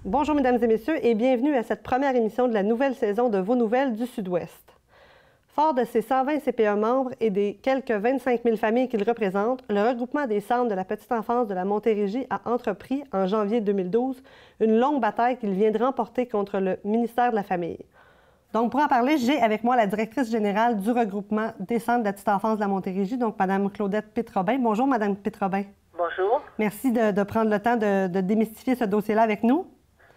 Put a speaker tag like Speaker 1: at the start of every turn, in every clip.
Speaker 1: Bonjour, mesdames et messieurs, et bienvenue à cette première émission de la nouvelle saison de Vos Nouvelles du Sud-Ouest. Fort de ses 120 CPE membres et des quelques 25 000 familles qu'il représente, le regroupement des centres de la petite enfance de la Montérégie a entrepris, en janvier 2012, une longue bataille qu'il vient de remporter contre le ministère de la Famille. Donc, pour en parler, j'ai avec moi la directrice générale du regroupement des centres de la petite enfance de la Montérégie, donc Mme Claudette Pitt-Robin. Bonjour, Mme Pitt-Robin.
Speaker 2: Bonjour.
Speaker 1: Merci de prendre le temps de démystifier ce dossier-là avec nous.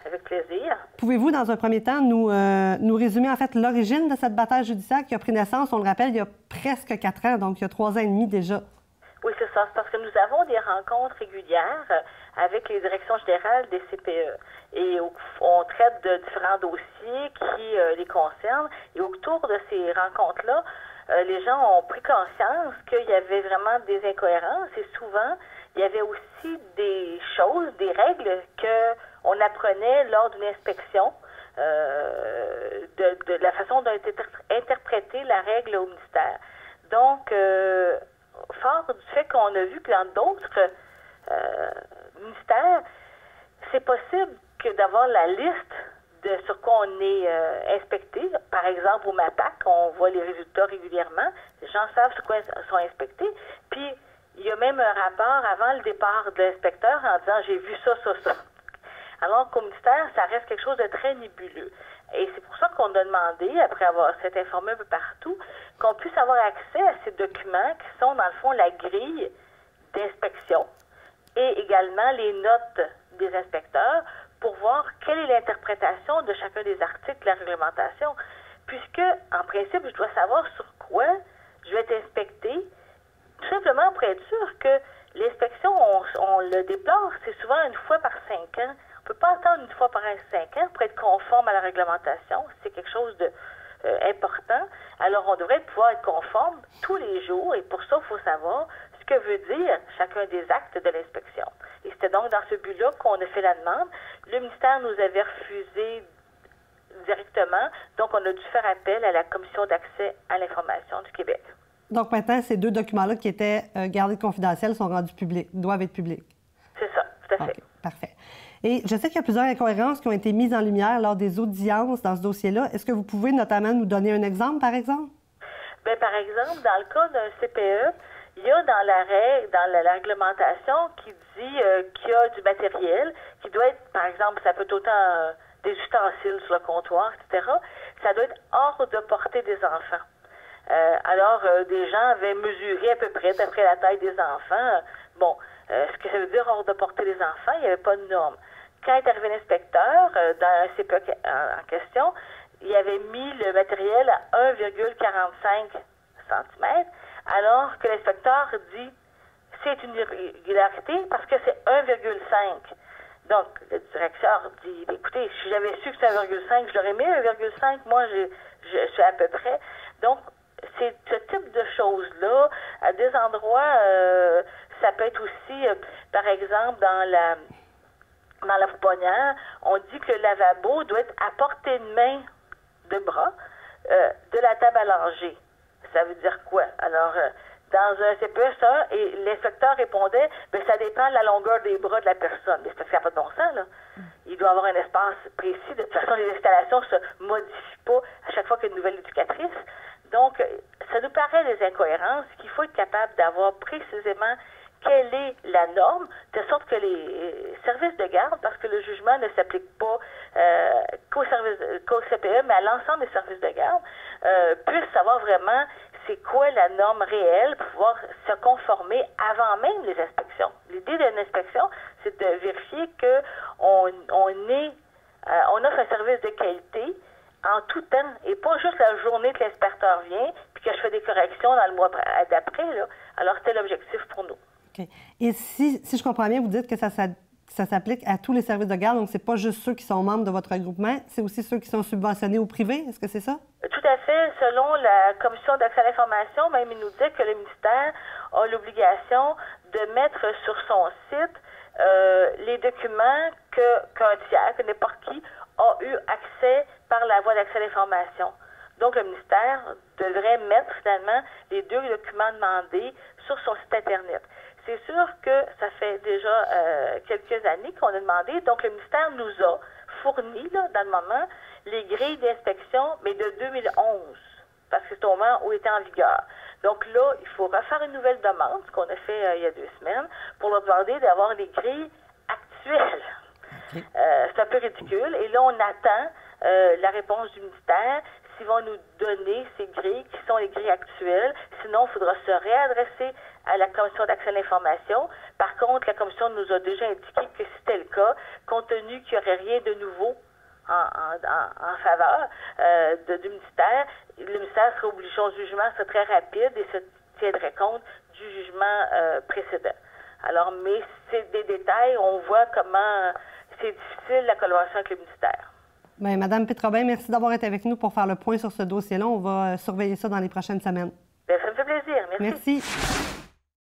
Speaker 2: Avec plaisir.
Speaker 1: Pouvez-vous, dans un premier temps, nous résumer en fait l'origine de cette bataille judiciaire qui a pris naissance, on le rappelle, il y a presque 4 ans, donc il y a 3 ans et demi déjà?
Speaker 2: Oui, c'est ça. C'est parce que nous avons des rencontres régulières avec les directions générales des CPE. Et on traite de différents dossiers qui les concernent. Et autour de ces rencontres-là, les gens ont pris conscience qu'il y avait vraiment des incohérences et souvent, il y avait aussi des choses, des règles qu'on apprenait lors d'une inspection de la façon dont était interprétée la règle au ministère. Donc, fort du fait qu'on a vu que dans d'autres ministères, c'est possible que d'avoir la liste de sur quoi on est inspecté. Par exemple, au MAPAC, on voit les résultats régulièrement. Les gens savent sur quoi ils sont inspectés. Puis, il y a même un rapport avant le départ de l'inspecteur en disant « j'ai vu ça, ça, ça ». Alors qu'au ministère, ça reste quelque chose de très nébuleux. Et c'est pour ça qu'on a demandé, après avoir s'être informé un peu partout, qu'on puisse avoir accès à ces documents qui sont, dans le fond, la grille d'inspection et également les notes des inspecteurs pour voir quelle est l'interprétation de chacun des articles de la réglementation. Puisque, en principe, je dois savoir sur quoi je vais être inspecté, tout simplement pour être sûr que l'inspection, on le déplore, c'est souvent une fois par 5 ans. On ne peut pas attendre une fois par 5 ans pour être conforme à la réglementation. C'est quelque chose de important. Alors, on devrait pouvoir être conforme tous les jours et pour ça, il faut savoir ce que veut dire chacun des actes de l'inspection. Et c'était donc dans ce but-là qu'on a fait la demande. Le ministère nous avait refusé directement, donc on a dû faire appel à la Commission d'accès à l'information du Québec.
Speaker 1: Donc maintenant, ces 2 documents-là qui étaient gardés confidentiels sont rendus publics, doivent être publics.
Speaker 2: C'est ça, tout à fait.
Speaker 1: Okay, parfait. Et je sais qu'il y a plusieurs incohérences qui ont été mises en lumière lors des audiences dans ce dossier-là. Est-ce que vous pouvez notamment nous donner un exemple, par exemple?
Speaker 2: Bien, par exemple, dans le cas d'un CPE, il y a dans la réglementation qui dit qu'il y a du matériel qui doit être, par exemple, ça peut être autant des ustensiles sur le comptoir, etc. Ça doit être hors de portée des enfants. Alors, des gens avaient mesuré à peu près, d'après la taille des enfants. Bon, ce que ça veut dire hors de portée des enfants, il n'y avait pas de norme. Quand est arrivé l'inspecteur, dans un CPE en question, il avait mis le matériel à 1,45 cm, alors que l'inspecteur dit c'est une irrégularité parce que c'est 1,5. Donc, le directeur dit écoutez, si j'avais su que c'est 1,5, je l'aurais mis 1,5. Moi, je suis à peu près. Donc, c'est ce type de choses-là. À des endroits, ça peut être aussi, par exemple, dans la pouponnière, on dit que le lavabo doit être à portée de main de bras de la table à langer. Ça veut dire quoi? Alors, dans un CPE, ça, et l'inspecteur répondait, bien, ça dépend de la longueur des bras de la personne. Mais c'est parce qu'il n'y a pas de bon sens, là. Il doit avoir un espace précis. De toute façon, les installations ne se modifient pas à chaque fois qu'il y a une nouvelle éducatrice. Donc, ça nous paraît des incohérences qu'il faut être capable d'avoir précisément quelle est la norme, de sorte que les services de garde, parce que le jugement ne s'applique pas qu'au CPE, mais à l'ensemble des services de garde, puissent savoir vraiment c'est quoi la norme réelle pour pouvoir se conformer avant même les inspections. L'idée d'une inspection, c'est de vérifier qu'on offre un service de qualité en tout temps, et pas juste la journée que l'inspecteur vient, puis que je fais des corrections dans le mois d'après. Alors, c'était l'objectif pour nous.
Speaker 1: OK. Et si je comprends bien, vous dites que ça s'applique à tous les services de garde, donc c'est pas juste ceux qui sont membres de votre regroupement, c'est aussi ceux qui sont subventionnés au privé, est-ce que c'est ça?
Speaker 2: Tout à fait. Selon la Commission d'accès à l'information, même il nous dit que le ministère a l'obligation de mettre sur son site les documents qu'un tiers, que n'importe qui, a eu accès par la voie d'accès à l'information. Donc, le ministère devrait mettre finalement les 2 documents demandés sur son site Internet. C'est sûr que ça fait déjà quelques années qu'on a demandé. Donc, le ministère nous a fourni, là, dans le moment, les grilles d'inspection, mais de 2011, parce que c'est au moment où il était en vigueur. Donc là, il faut refaire une nouvelle demande, ce qu'on a fait il y a 2 semaines, pour leur demander d'avoir les grilles actuelles. Okay. C'est un peu ridicule. Et là, on attend la réponse du ministère, s'ils vont nous donner ces grilles, qui sont les grilles actuelles. Sinon, il faudra se réadresser à la Commission d'accès à l'information. Par contre, la Commission nous a déjà indiqué que si c'était le cas, compte tenu qu'il n'y aurait rien de nouveau en faveur du ministère, le ministère serait obligé, son jugement serait très rapide et se tiendrait compte du jugement précédent. Alors, mais c'est des détails, on voit comment c'est difficile la collaboration avec le ministère.
Speaker 1: Bien, Madame Pétrobin, merci d'avoir été avec nous pour faire le point sur ce dossier-là. On va surveiller ça dans les prochaines semaines.
Speaker 2: Bien, ça me fait plaisir. Merci.
Speaker 1: Merci.